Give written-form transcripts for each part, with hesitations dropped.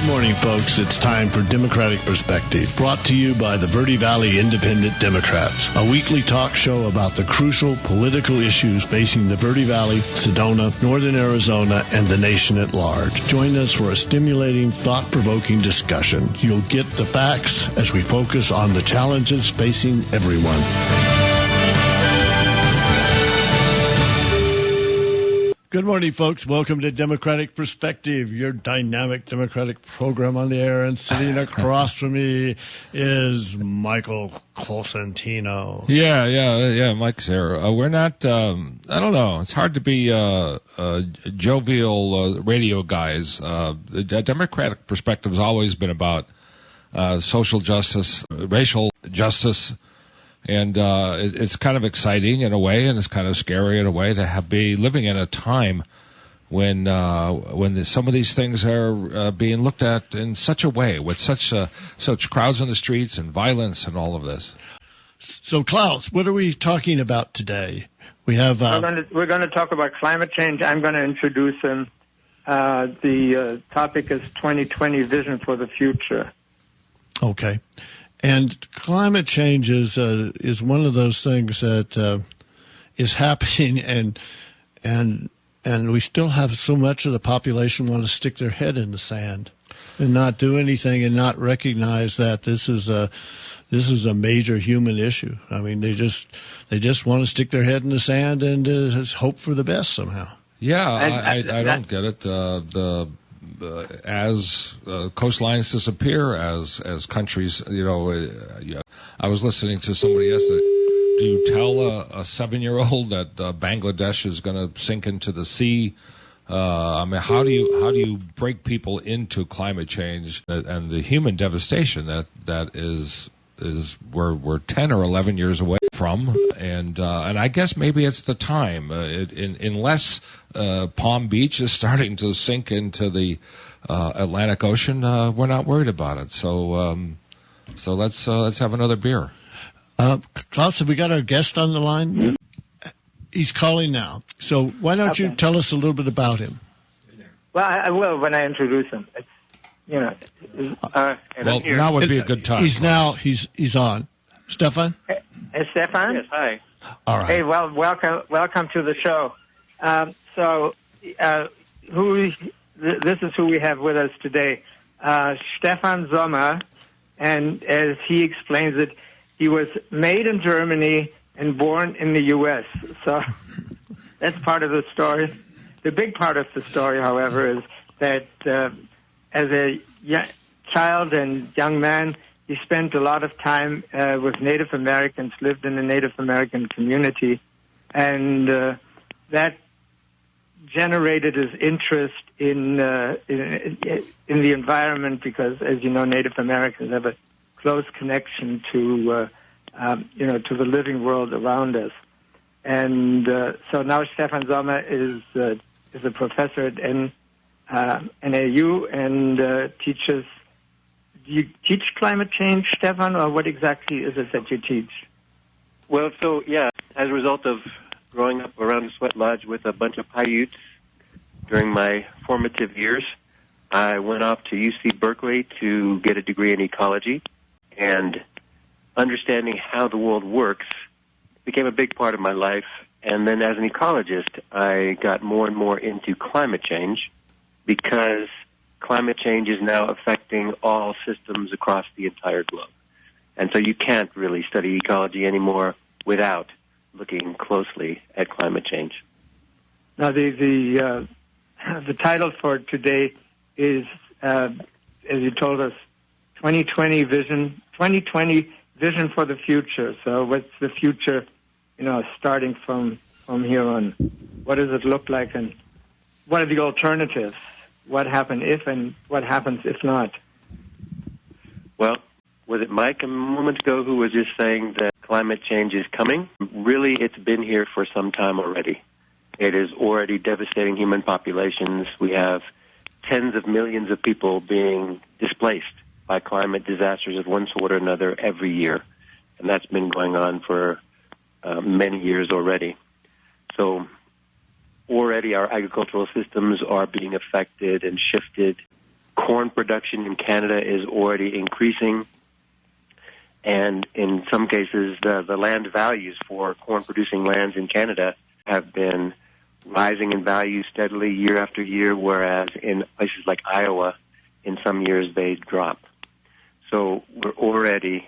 morning, folks. It's time for Democratic Perspective, brought to you by the Verde Valley Independent Democrats, a weekly talk show about the crucial political issues facing the Verde Valley, Sedona, Northern Arizona, and the nation at large. Join us for a stimulating, thought-provoking discussion. You'll get the facts as we focus on the challenges facing everyone. Good morning, folks. Welcome to Democratic Perspective, your dynamic Democratic program on the air. And sitting across from me is Michael Cosentino. Yeah, Mike's here. We're not, I don't know, it's hard to be jovial radio guys. The Democratic Perspective has always been about social justice, racial justice. And it's kind of exciting in a way, and it's kind of scary in a way to be living in a time when some of these things are being looked at in such a way, with such crowds on the streets and violence and all of this. So, Klaus, what are we talking about today? We have we're going to talk about climate change. I'm going to introduce him. The topic is 2020 Vision for the Future. Okay. And climate change is one of those things that is happening, and we still have so much of the population want to stick their head in the sand and not do anything and not recognize that this is a major human issue. I mean, they just want to stick their head in the sand and hope for the best somehow. Yeah, I don't get it. As coastlines disappear, as countries, I was listening to somebody yesterday. Do you tell a 7-year-old that Bangladesh is going to sink into the sea? I mean, how do you break people into climate change and the human devastation that is we're 10 or 11 years away from, and I guess maybe it's the time. Unless Palm Beach is starting to sink into the Atlantic Ocean, we're not worried about it. So let's have another beer. Klaus, have we got our guest on the line? He's calling now. So why don't you tell us a little bit about him? Well, I will when I introduce him. Now would be a good time. He's on. Stefan? Hey, Stefan? Yes, hi. All right. Hey, well, welcome to the show. This is who we have with us today. Stefan Sommer, and as he explains it, he was made in Germany and born in the U.S. So that's part of the story. The big part of the story, however, is that as a child and young man, he spent a lot of time with Native Americans, lived in a Native American community, and that generated his interest in the environment because, as you know, Native Americans have a close connection to the living world around us. And so now Stefan Sommer is a professor at NAU and teaches. Do you teach climate change, Stefan, or what exactly is it that you teach? Well, as a result of growing up around a sweat lodge with a bunch of Paiutes during my formative years, I went off to UC Berkeley to get a degree in ecology, and understanding how the world works became a big part of my life. And then as an ecologist, I got more and more into climate change because climate change is now affecting all systems across the entire globe. And so you can't really study ecology anymore without looking closely at climate change. Now, the title for today is, as you told us, 2020 Vision for the Future. So what's the future, starting from here on? What does it look like, and what are the alternatives? What happens if, and what happens if not? Well, was it Mike a moment ago who was just saying that climate change is coming? Really, it's been here for some time already. It is already devastating human populations. We have tens of millions of people being displaced by climate disasters of one sort or another every year. And that's been going on for many years already. So already our agricultural systems are being affected and shifted corn production in Canada is already increasing. And in some cases, the land values for corn-producing lands in Canada have been rising in value steadily year after year, whereas in places like Iowa, in some years they drop. So we're already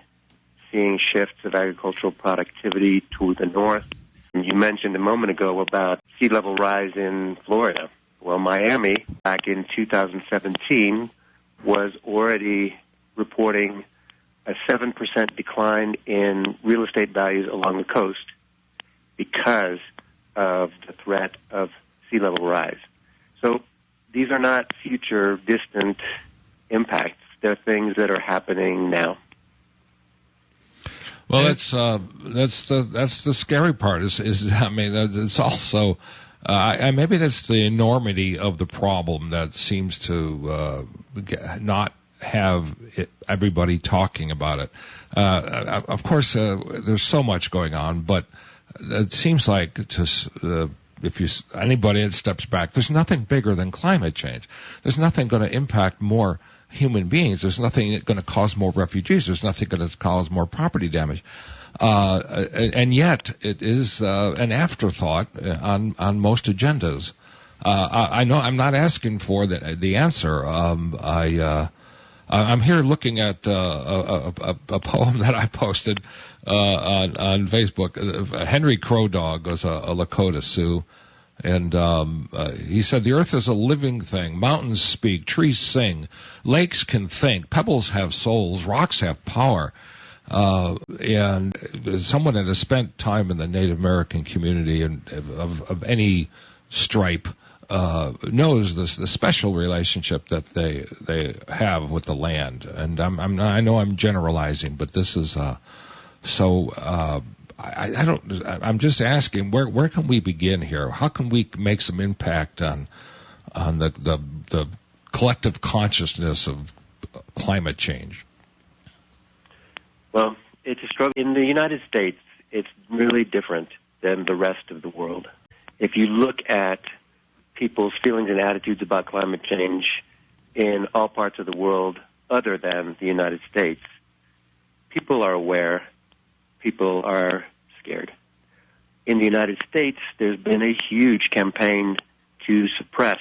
seeing shifts of agricultural productivity to the north. And you mentioned a moment ago about sea level rise in Florida. Well, Miami, back in 2017, was already reporting a 7% decline in real estate values along the coast because of the threat of sea level rise. So these are not future distant impacts. They're things that are happening now. Well, that's the scary part. Is I mean, it's also maybe that's the enormity of the problem that seems to not have everybody talking about it. Of course, there's so much going on, but it seems like if anybody that steps back, there's nothing bigger than climate change. There's nothing going to impact more human beings. There's nothing going to cause more refugees. There's nothing going to cause more property damage. And yet, it is an afterthought on most agendas. I know I'm not asking for the answer. I'm here looking at a poem that I posted on Facebook. Henry Crow Dog was a Lakota Sioux, and he said, "The earth is a living thing. Mountains speak, trees sing, lakes can think, pebbles have souls, rocks have power." And someone that has spent time in the Native American community and of any stripe knows the special relationship that they have with the land. And I know I'm generalizing, but this is I'm just asking, where can we begin here? How can we make some impact on the collective consciousness of climate change? Well, it's a struggle. In the United States, it's really different than the rest of the world. If you look at people's feelings and attitudes about climate change in all parts of the world other than the United States, people are aware, people are scared. In the United States, there's been a huge campaign to suppress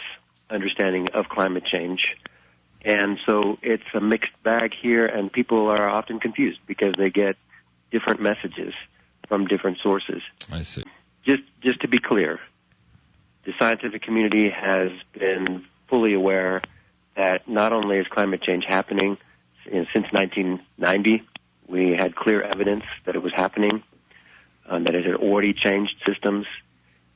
understanding of climate change. And so it's a mixed bag here, and people are often confused because they get different messages from different sources. I see. Just to be clear, the scientific community has been fully aware that not only is climate change happening, since 1990, we had clear evidence that it was happening, that it had already changed systems.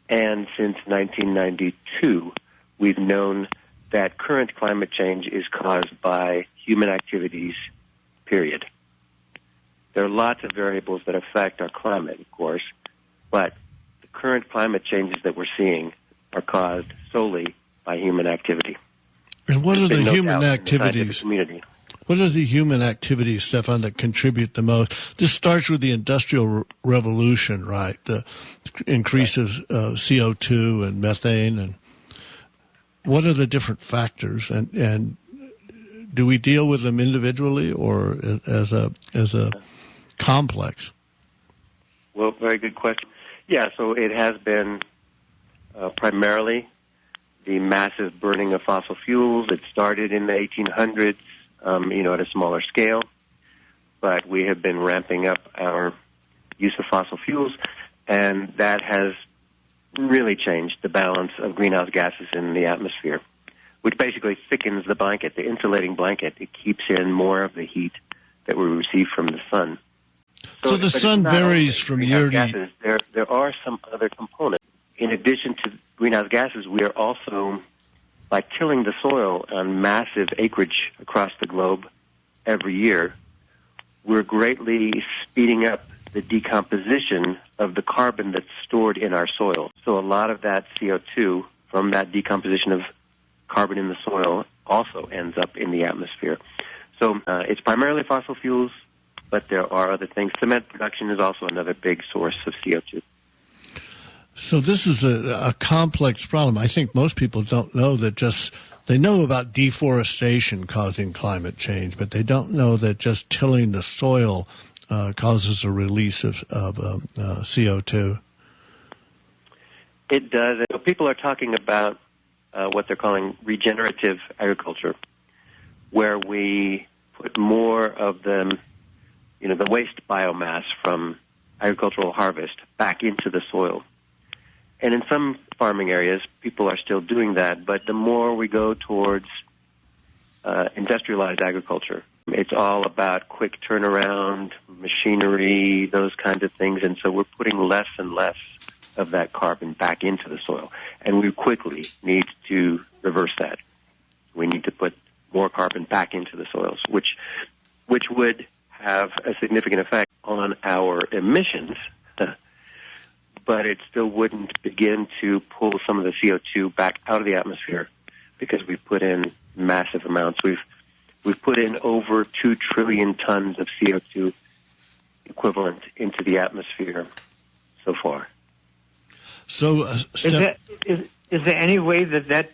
And since 1992, we've known that current climate change is caused by human activities, period. There are lots of variables that affect our climate, of course, but the current climate changes that we're seeing are caused solely by human activity. And what are the human activities? What are the human activities, Stefan, that contribute the most? This starts with the Industrial Revolution, right? The increase of CO2 and methane, and what are the different factors? And do we deal with them individually or as a complex? Well, very good question. Yeah, so it has been primarily the massive burning of fossil fuels. It started in the 1800s, at a smaller scale, but we have been ramping up our use of fossil fuels, and that has really changed the balance of greenhouse gases in the atmosphere, which basically thickens the blanket, the insulating blanket. It keeps in more of the heat that we receive from the sun. So the sun varies from year to year. There are some other components. In addition to greenhouse gases, we are also, by tilling the soil on massive acreage across the globe every year, we're greatly speeding up the decomposition of the carbon that's stored in our soil. So a lot of that CO2 from that decomposition of carbon in the soil also ends up in the atmosphere. So it's primarily fossil fuels, but there are other things. Cement production is also another big source of CO2. So this is a complex problem. I think most people don't know that they know about deforestation causing climate change, but they don't know that just tilling the soil causes a release of CO2. It does. People are talking about what they're calling regenerative agriculture, where we put more of the waste biomass from agricultural harvest back into the soil. And in some farming areas, people are still doing that, but the more we go towards industrialized agriculture, it's all about quick turnaround, machinery, those kinds of things, and so we're putting less and less of that carbon back into the soil, and we quickly need to reverse that. We need to put more carbon back into the soils, which would have a significant effect on our emissions, but it still wouldn't begin to pull some of the CO2 back out of the atmosphere because we've put in massive amounts. We've put in over 2 trillion tons of CO2 equivalent into the atmosphere so far. So, is there any way that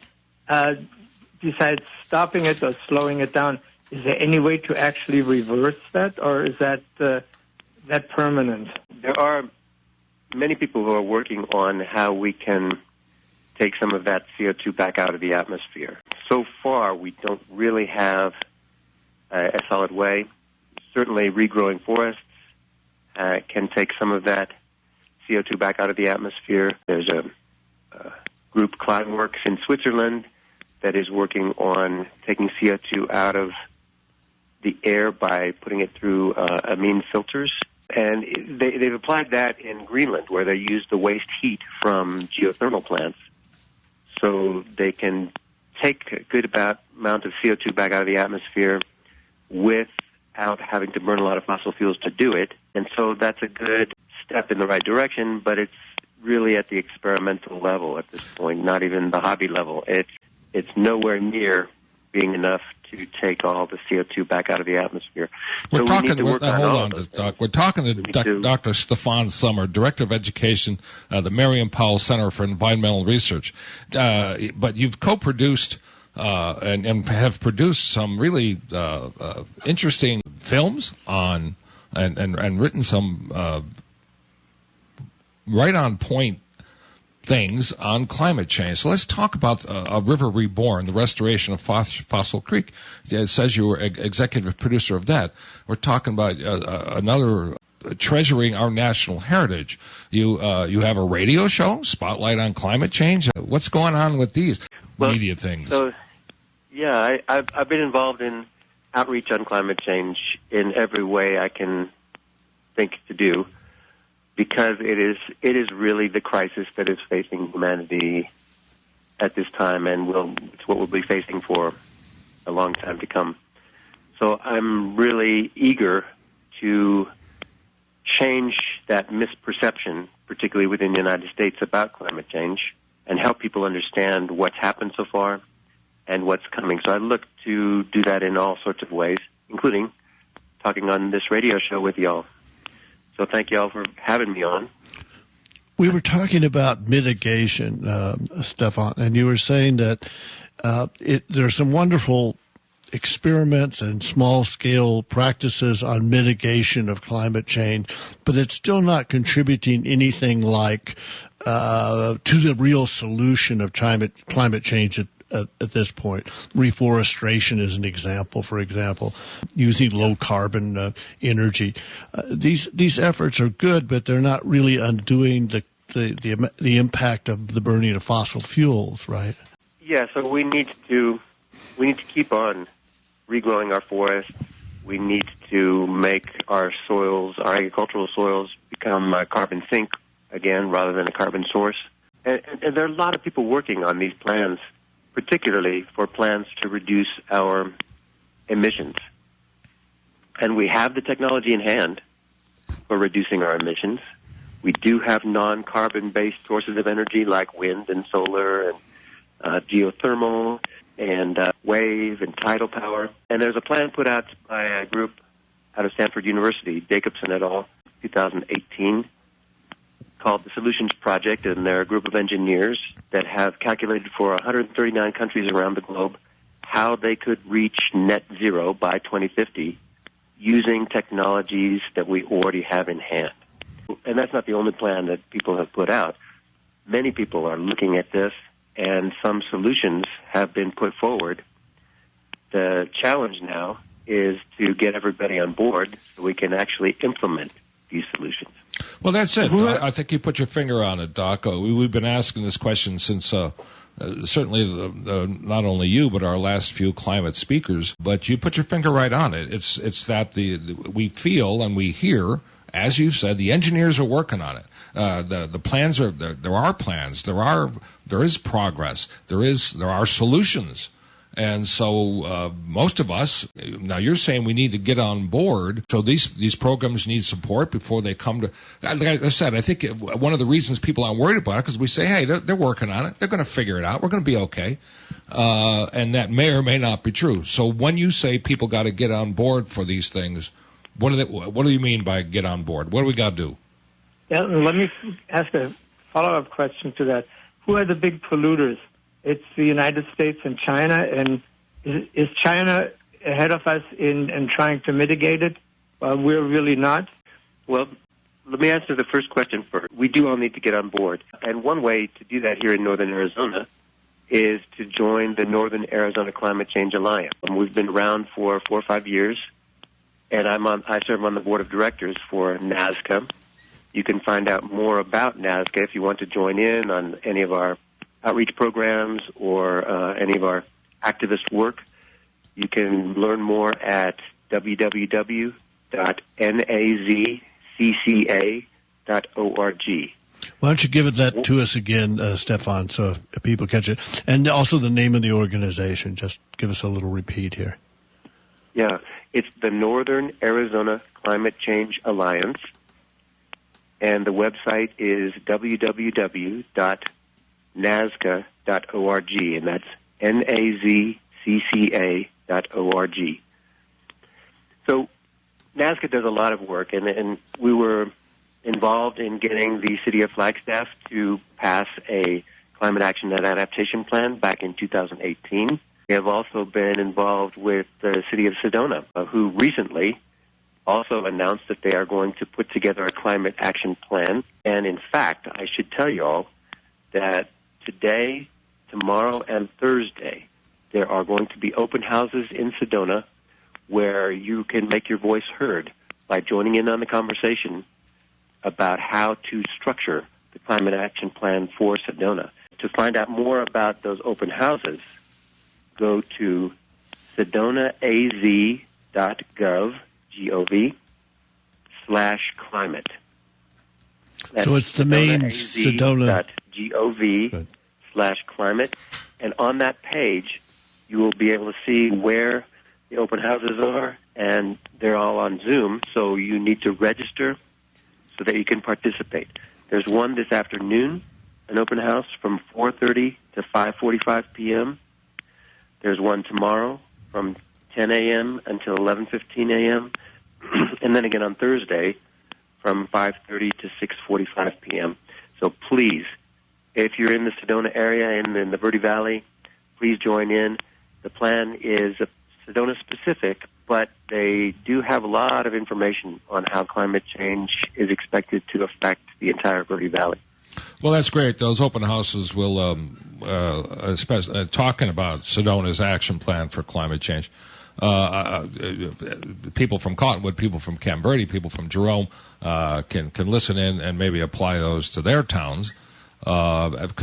besides stopping it or slowing it down, is there any way to actually reverse that, or is that permanent? There are many people who are working on how we can take some of that CO2 back out of the atmosphere. So far, we don't really have a solid way. Certainly, regrowing forests can take some of that CO2 back out of the atmosphere. There's a group, Climeworks, in Switzerland that is working on taking CO2 out of the air by putting it through amine filters. And they've applied that in Greenland, where they use the waste heat from geothermal plants. So they can take a good amount of CO2 back out of the atmosphere without having to burn a lot of fossil fuels to do it. And so that's a good step in the right direction, but it's really at the experimental level at this point, not even the hobby level. It's nowhere near being enough to take all the CO2 back out of the atmosphere. We're so talking. we need to work on all of those Doc. We're talking to Dr. Stefan Sommer, Director of Education, the Merriam-Powell Center for Environmental Research. But you've co-produced and have produced some really interesting films on and written some right on point things on climate change. So let's talk about A River Reborn, the restoration of Fossil Creek. It says you were executive producer of that. We're talking about another treasuring our national heritage. You have a radio show, Spotlight on Climate Change. What's going on with these media things? So, yeah, I've been involved in outreach on climate change in every way I can think to do, because it is really the crisis that is facing humanity at this time, and it's what we'll be facing for a long time to come. So I'm really eager to change that misperception, particularly within the United States, about climate change, and help people understand what's happened so far and what's coming. So I look to do that in all sorts of ways, including talking on this radio show with y'all. So thank you all for having me on. We were talking about mitigation, Stefan, and you were saying that there's some wonderful experiments and small-scale practices on mitigation of climate change, but it's still not contributing anything like to the real solution of climate change at this point. Reforestation is an example, for example, using low-carbon energy. These efforts are good, but they're not really undoing the impact of the burning of fossil fuels, right? Yeah, so we need to keep on regrowing our forests. We need to make our soils, our agricultural soils, become a carbon sink again rather than a carbon source. And there are a lot of people working on these plans, particularly for plans to reduce our emissions. And we have the technology in hand for reducing our emissions. We do have non-carbon-based sources of energy like wind and solar and geothermal and wave and tidal power. And there's a plan put out by a group out of Stanford University, Jacobson et al., 2018, called the Solutions Project, and they're a group of engineers that have calculated for 139 countries around the globe how they could reach net zero by 2050 using technologies that we already have in hand. And that's not the only plan that people have put out. Many people are looking at this, and some solutions have been put forward. The challenge now is to get everybody on board so we can actually implement these solutions. Well, that's it. I think you put your finger on it, Doc. We've been asking this question since certainly not only you, but our last few climate speakers. But you put your finger right on it. It's that we feel and we hear, as you said, the engineers are working on it. The plans are there are plans. There is progress. There are solutions. And so most of us, now you're saying we need to get on board, so these programs need support before they come to, like I said, I think one of the reasons people aren't worried about it, because we say, hey, they're working on it, they're going to figure it out, we're going to be okay, and that may or may not be true. So when you say people got to get on board for these things, what do you mean by get on board? What do we got to do? Yeah, let me ask a follow-up question to that. Who are the big polluters? It's the United States and China, and is China ahead of us in trying to mitigate it while we're really not? Well, let me answer the first question first. We do all need to get on board, and one way to do that here in northern Arizona is to join the Northern Arizona Climate Change Alliance. We've been around for 4 or 5 years, and I serve on the board of directors for NAZCCA. You can find out more about NAZCCA if you want to join in on any of our outreach programs or any of our activist work. You can learn more at www.NAZCCA.org. Why don't you give that to us again, Stefan, so if people catch it? And also the name of the organization. Just give us a little repeat here. Yeah, it's the Northern Arizona Climate Change Alliance, and the website is www.NAZCCA.org, and that's NAZCCA.org. So NAZCCA does a lot of work, and we were involved in getting the city of Flagstaff to pass a climate action and adaptation plan back in 2018. We have also been involved with the city of Sedona, who recently also announced that they are going to put together a climate action plan. And in fact, I should tell you all that today, tomorrow, and Thursday, there are going to be open houses in Sedona where you can make your voice heard by joining in on the conversation about how to structure the climate action plan for Sedona. To find out more about those open houses, go to sedonaaz.gov/climate. So it's the main Sedona. sedonaaz.gov/climate. And on that page, you will be able to see where the open houses are, and they're all on Zoom, so you need to register so that you can participate. There's one this afternoon, an open house from 4:30 to 5:45 p.m. There's one tomorrow from 10 a.m. until 11:15 a.m. and then again on Thursday from 5:30 to 6:45 p.m. So please, if you're in the Sedona area and in the Verde Valley, please join in. The plan is Sedona specific, but they do have a lot of information on how climate change is expected to affect the entire Verde Valley. Well, that's great. Those open houses will, especially talking about Sedona's action plan for climate change. People from Cottonwood, people from Camp Verde, people from Jerome can listen in and maybe apply those to their towns.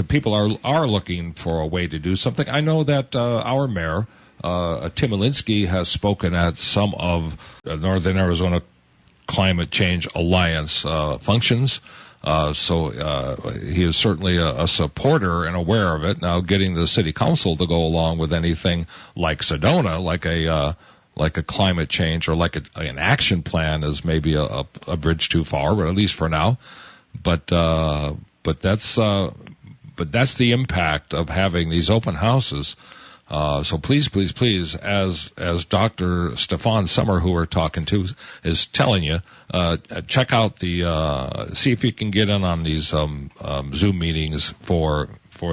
People are looking for a way to do something. I know that our mayor, Tim Alinsky, has spoken at some of the Northern Arizona Climate Change Alliance functions. So he is certainly a supporter and aware of it. Now, getting the city council to go along with anything like Sedona, like a climate change or like an action plan, is maybe a bridge too far, but at least for now. But that's the impact of having these open houses. So please, as Dr. Stefan Sommer, who we're talking to, is telling you, check out see if you can get in on these Zoom meetings for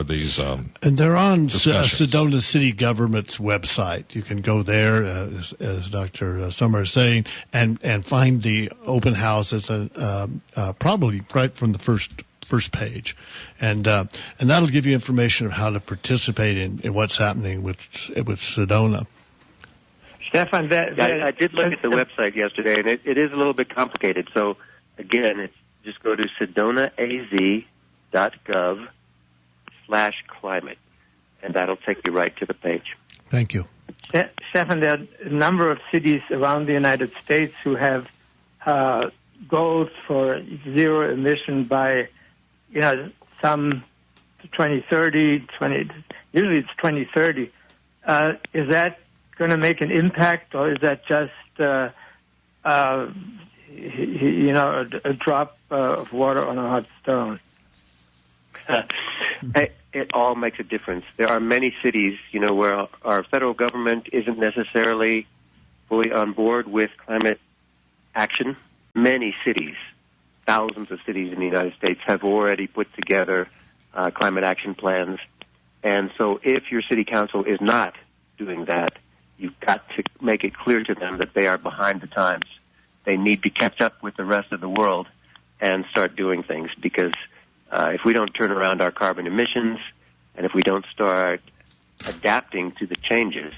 these and they're on discussions. Sedona City Government's website. You can go there, as Dr. Sommer is saying, and find the open house. It's probably right from the first page, and that'll give you information of how to participate in what's happening with Sedona. Stefan, I did look at the website yesterday, and it is a little bit complicated. So again, it's just go to sedonaaz.gov/climate, and that'll take you right to the page. Thank you. Stefan, there are a number of cities around the United States who have goals for zero emission by, some 2030, usually it's 2030. Is that going to make an impact, or is that just, a drop of water on a hot stone? It all makes a difference. There are many cities, where our federal government isn't necessarily fully on board with climate action. Many cities, thousands of cities in the United States, have already put together climate action plans. And so if your city council is not doing that, you've got to make it clear to them that they are behind the times. They need to catch up with the rest of the world and start doing things, because if we don't turn around our carbon emissions, and if we don't start adapting to the changes,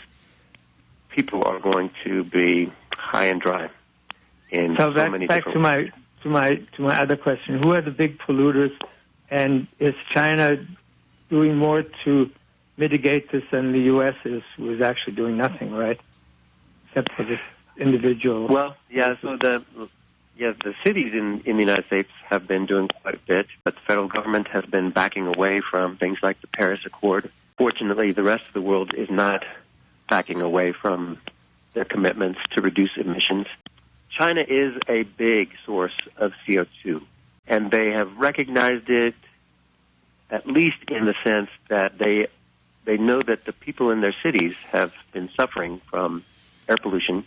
people are going to be high and dry in so many different ways. To my other question, who are the big polluters, and is China doing more to mitigate this than the U.S. who is actually doing nothing, right? Except for this individual. Well, yeah, so the cities in the United States have been doing quite a bit, but the federal government has been backing away from things like the Paris Accord. Fortunately, the rest of the world is not backing away from their commitments to reduce emissions. China is a big source of CO2, and they have recognized it, at least in the sense that they know that the people in their cities have been suffering from air pollution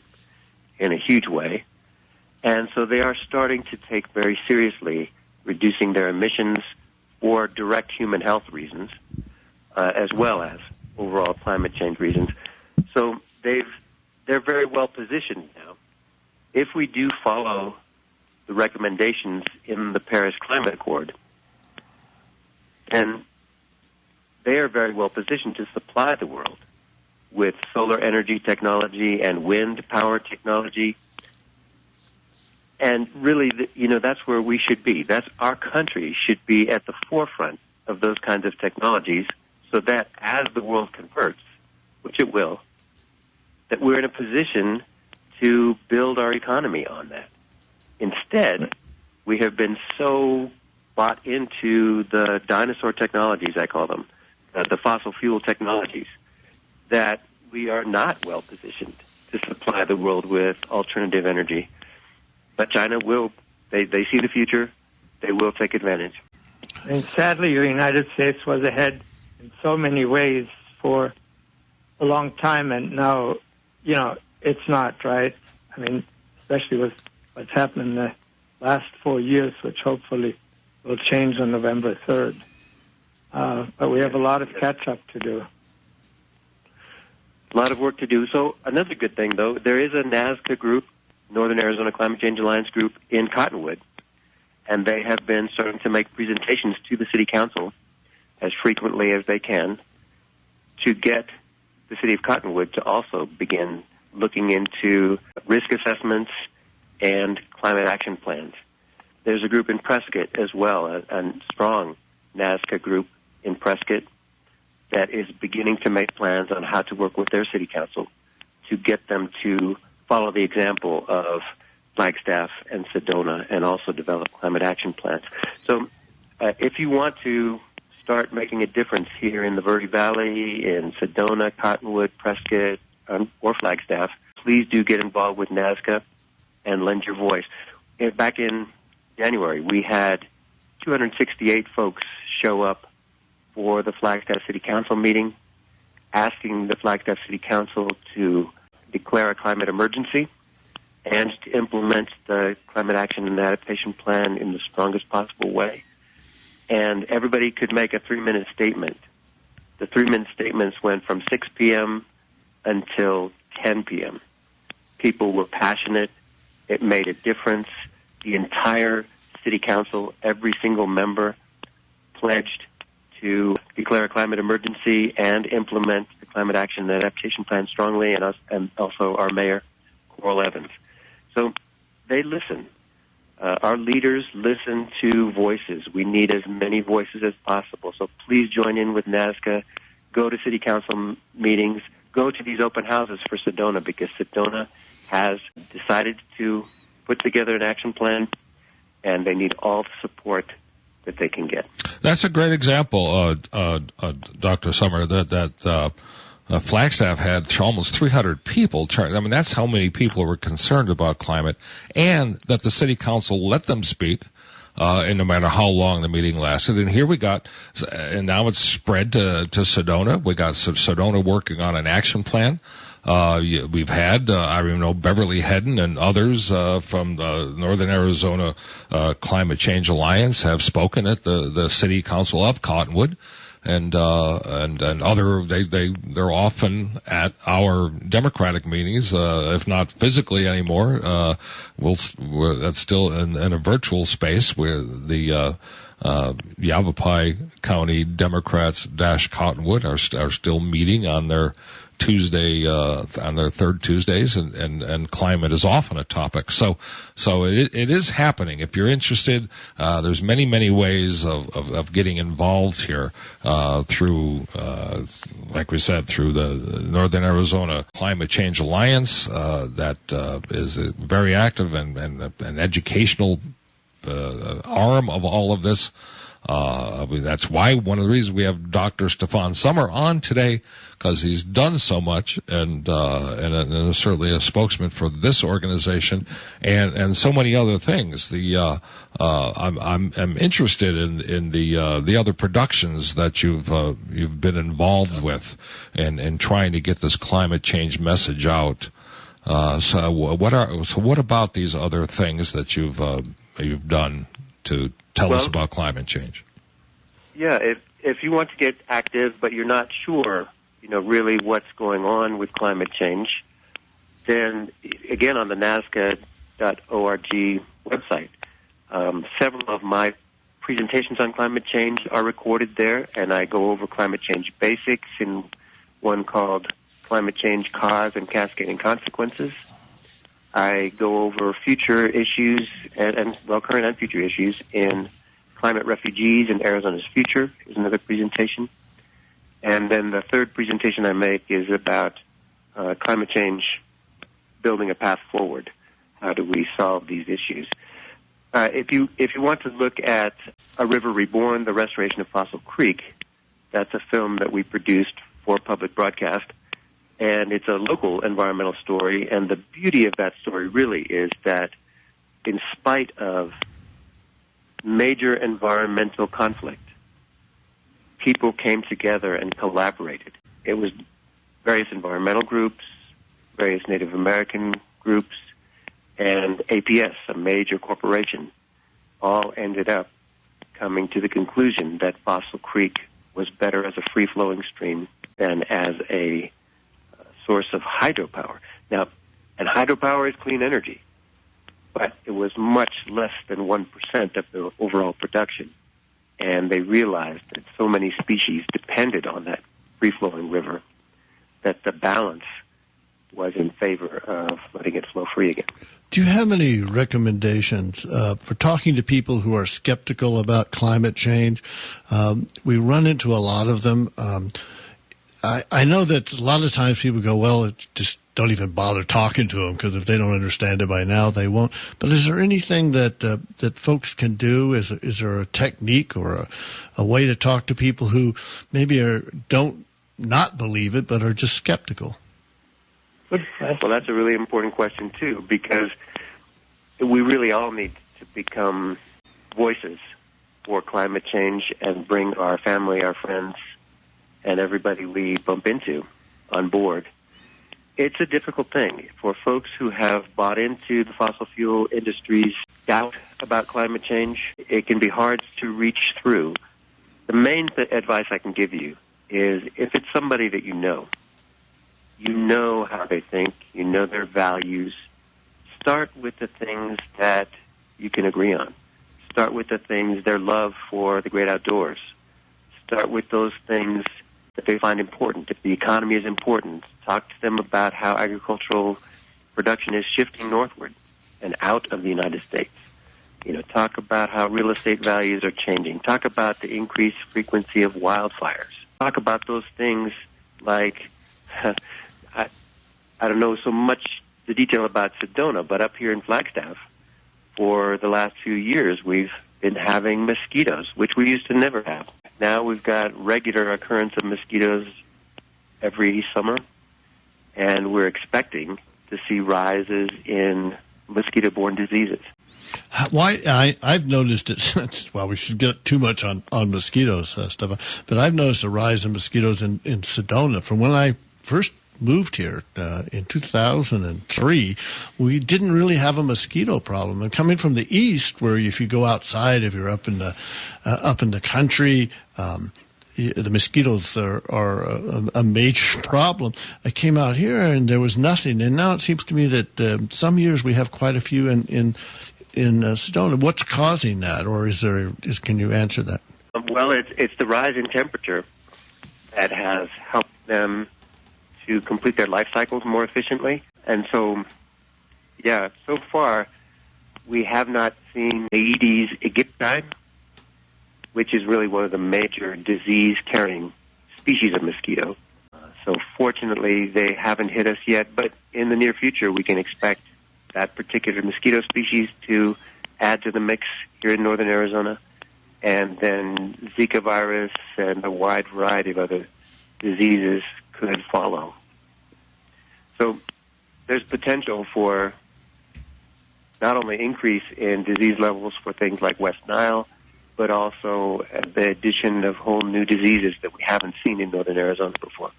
in a huge way. And so they are starting to take very seriously reducing their emissions for direct human health reasons, as well as overall climate change reasons. So they're very well positioned now. If we do follow the recommendations in the Paris Climate Accord, then they are very well positioned to supply the world with solar energy technology and wind power technology. And really, that's where we should be. That's our country should be at the forefront of those kinds of technologies, so that as the world converts, which it will, that we're in a position to build our economy on that. Instead, we have been so bought into the dinosaur technologies, I call them, the fossil fuel technologies, that we are not well positioned to supply the world with alternative energy. But China will, they see the future, they will take advantage. And sadly, the United States was ahead in so many ways for a long time, and now, it's not, right? I mean, especially with what's happened in the last 4 years, which hopefully will change on November 3rd. But we have a lot of catch-up to do. A lot of work to do. So another good thing, though, there is a NAZCCA group, Northern Arizona Climate Change Alliance group, in Cottonwood, and they have been starting to make presentations to the City Council as frequently as they can to get the City of Cottonwood to also begin looking into risk assessments and climate action plans. There's a group in Prescott as well, a strong NAZCCA group in Prescott that is beginning to make plans on how to work with their City Council to get them to follow the example of Flagstaff and Sedona and also develop climate action plans. So if you want to start making a difference here in the Verde Valley, in Sedona, Cottonwood, Prescott, or Flagstaff, please do get involved with NAZCCA and lend your voice. Back in January, we had 268 folks show up for the Flagstaff City Council meeting, asking the Flagstaff City Council to declare a climate emergency and to implement the Climate Action and Adaptation Plan in the strongest possible way. And everybody could make a 3-minute statement. The 3-minute statements went from 6 p.m. until 10 p.m. People were passionate. It made a difference. The entire city council, every single member, pledged to declare a climate emergency and implement the Climate Action and Adaptation Plan strongly, and also our mayor, Coral Evans. So they listen. Our leaders listen to voices. We need as many voices as possible. So please join in with NAZCCA. Go to city council meetings. Go to these open houses for Sedona, because Sedona has decided to put together an action plan, and they need all the support that they can get. That's a great example, Dr. Sommer, that Flagstaff had almost 300 people. I mean, that's how many people were concerned about climate, and that the city council let them speak, and no matter how long the meeting lasted. And here we got, and now it's spread to Sedona. We got Sedona working on an action plan. We've had, I know Beverly Hedden and others from the Northern Arizona Climate Change Alliance have spoken at the city council of Cottonwood. And other, they're often at our Democratic meetings, if not physically anymore. That's still in a virtual space where the Yavapai County Democrats - Cottonwood are still meeting on their Tuesday, on their third Tuesdays, and climate is often a topic. So it is happening. If you're interested, there's many ways of getting involved here, through, like we said, through the Northern Arizona Climate Change Alliance, that is very active and an educational arm of all of this. That's why one of the reasons we have Dr. Stefan Sommer on today, because he's done so much and is certainly a spokesman for this organization and so many other things. I'm interested in the other productions that you've been involved with and trying to get this climate change message out. So what about these other things that you've done to tell us about climate change? Yeah, if you want to get active, but you're not sure, really what's going on with climate change, then again on the NAZCCA.org website, several of my presentations on climate change are recorded there, and I go over climate change basics in one called Climate Change Cause and Cascading Consequences. I go over future issues and current and future issues in Climate Refugees and Arizona's Future is another presentation. And then the third presentation I make is about climate change, building a path forward. How do we solve these issues? If you want to look at A River Reborn, The Restoration of Fossil Creek, that's a film that we produced for public broadcast. And it's a local environmental story, and the beauty of that story really is that in spite of major environmental conflict, people came together and collaborated. It was various environmental groups, various Native American groups, and APS, a major corporation, all ended up coming to the conclusion that Fossil Creek was better as a free-flowing stream than as a source of hydropower. Now, and hydropower is clean energy, but it was much less than 1% of the overall production. And they realized that so many species depended on that free-flowing river that the balance was in favor of letting it flow free again. Do you have any recommendations for talking to people who are skeptical about climate change? We run into a lot of them. I know that a lot of times people go, well, just don't even bother talking to them, because if they don't understand it by now, they won't. But is there anything that folks can do? Is there a technique or a way to talk to people who maybe don't not believe it but are just skeptical? Well, that's a really important question, too, because we really all need to become voices for climate change and bring our family, our friends, and everybody we bump into on board. It's a difficult thing for folks who have bought into the fossil fuel industry's doubt about climate change. It can be hard to reach through. The main advice I can give you is if it's somebody that you know how they think, you know their values, start with the things that you can agree on. Start with the things, their love for the great outdoors. Start with those things that they find important. If the economy is important, talk to them about how agricultural production is shifting northward and out of the United States. Talk about how real estate values are changing. Talk about the increased frequency of wildfires. Talk about those things like, I don't know so much the detail about Sedona, but up here in Flagstaff, for the last few years, we've been having mosquitoes, which we used to never have. Now we've got regular occurrence of mosquitoes every summer, and we're expecting to see rises in mosquito-borne diseases. I've noticed it. Well, we should get too much on mosquitoes, Stefan, but I've noticed a rise in mosquitoes in Sedona. From when I first moved here in 2003, we didn't really have a mosquito problem. And coming from the east, where if you go outside, if you're up in the country, the mosquitoes are a major problem. I came out here and there was nothing, and now it seems to me that some years we have quite a few in Sedona. What's causing that, or can you answer that? Well, it's the rise in temperature that has helped them to complete their life cycles more efficiently. And so, so far we have not seen Aedes aegypti, which is really one of the major disease-carrying species of mosquito. So fortunately, they haven't hit us yet, but in the near future, we can expect that particular mosquito species to add to the mix here in northern Arizona, and then Zika virus and a wide variety of other diseases could follow. So there's potential for not only increase in disease levels for things like West Nile, but also the addition of whole new diseases that we haven't seen in northern Arizona before.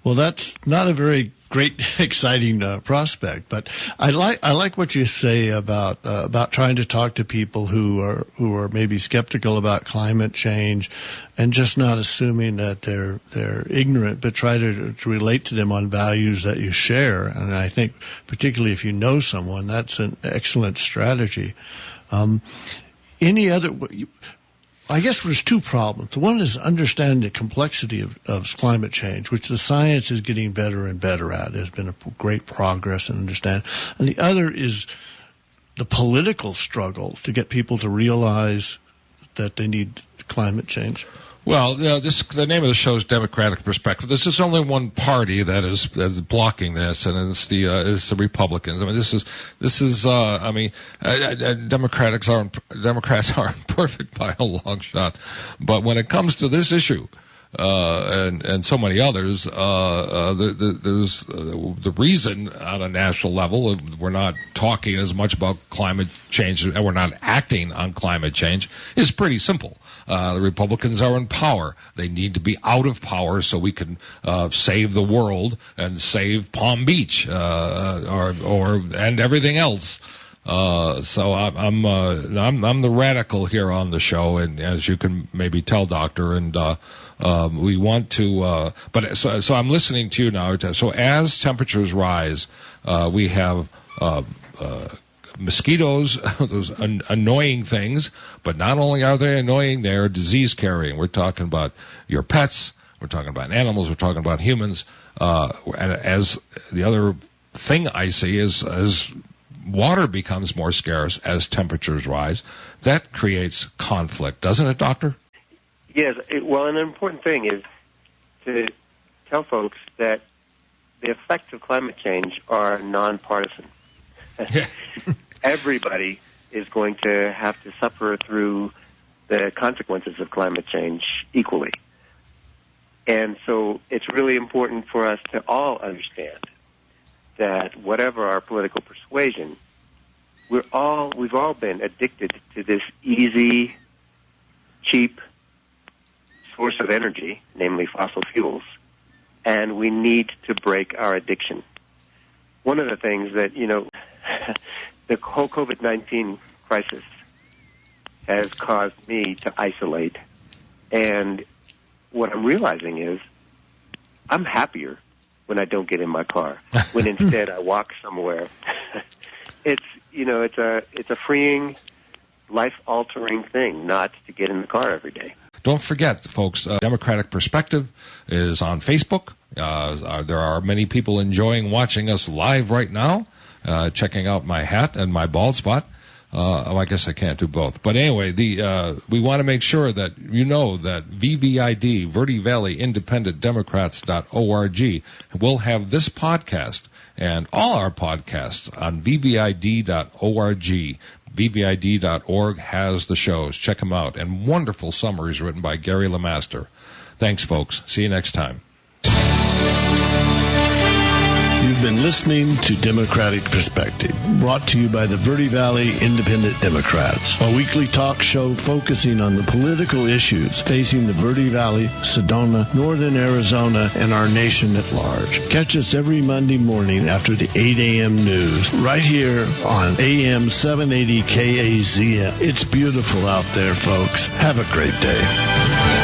Well, that's not a very great, exciting prospect, but I like what you say about trying to talk to people who are maybe skeptical about climate change, and just not assuming that they're ignorant, but try to relate to them on values that you share. And I think particularly if you know someone, that's an excellent strategy. Any other? I guess there's two problems. One is understanding the complexity of climate change, which the science is getting better and better at. There's been a great progress in understanding. And the other is the political struggle to get people to realize that they need climate change. Well, the name of the show is Democratic Perspective. This is only one party that is blocking this, and it's the Republicans. I mean, Democrats aren't perfect by a long shot, but when it comes to this issue, and so many others, there's the reason on a national level we're not talking as much about climate change and we're not acting on climate change is pretty simple. The Republicans are in power. They need to be out of power so we can save the world and save Palm Beach and everything else. So I'm the radical here on the show, and as you can maybe tell, Doctor, and we want to. So I'm listening to you now. So as temperatures rise, we have mosquitoes, those annoying things. But not only are they annoying, they're disease carrying. We're talking about your pets. We're talking about animals. We're talking about humans. And as the other thing I see is as water becomes more scarce as temperatures rise, that creates conflict, doesn't it, Doctor? Yes. Well, an important thing is to tell folks that the effects of climate change are nonpartisan. Everybody is going to have to suffer through the consequences of climate change equally. And so it's really important for us to all understand that whatever our political persuasion, we've all been addicted to this easy, cheap source of energy, namely fossil fuels, and we need to break our addiction. One of the things that, the whole COVID-19 crisis has caused me to isolate, and what I'm realizing is I'm happier when I don't get in my car, when instead I walk somewhere. It's a freeing, life-altering thing not to get in the car every day. Don't forget, folks, Democratic Perspective is on Facebook. There are many people enjoying watching us live right now, checking out my hat and my bald spot. I guess I can't do both. But anyway, we want to make sure that you know that VVID, Verde Valley Independent Democrats.org, will have this podcast and all our podcasts on VVID.org. VVID.org has the shows. Check them out. And wonderful summaries written by Gary LeMaster. Thanks, folks. See you next time. You've been listening to Democratic Perspective, brought to you by the Verde Valley Independent Democrats, a weekly talk show focusing on the political issues facing the Verde Valley, Sedona, Northern Arizona, and our nation at large. Catch us every Monday morning after the 8 a.m. news, right here on AM 780 KAZM. It's beautiful out there, folks. Have a great day.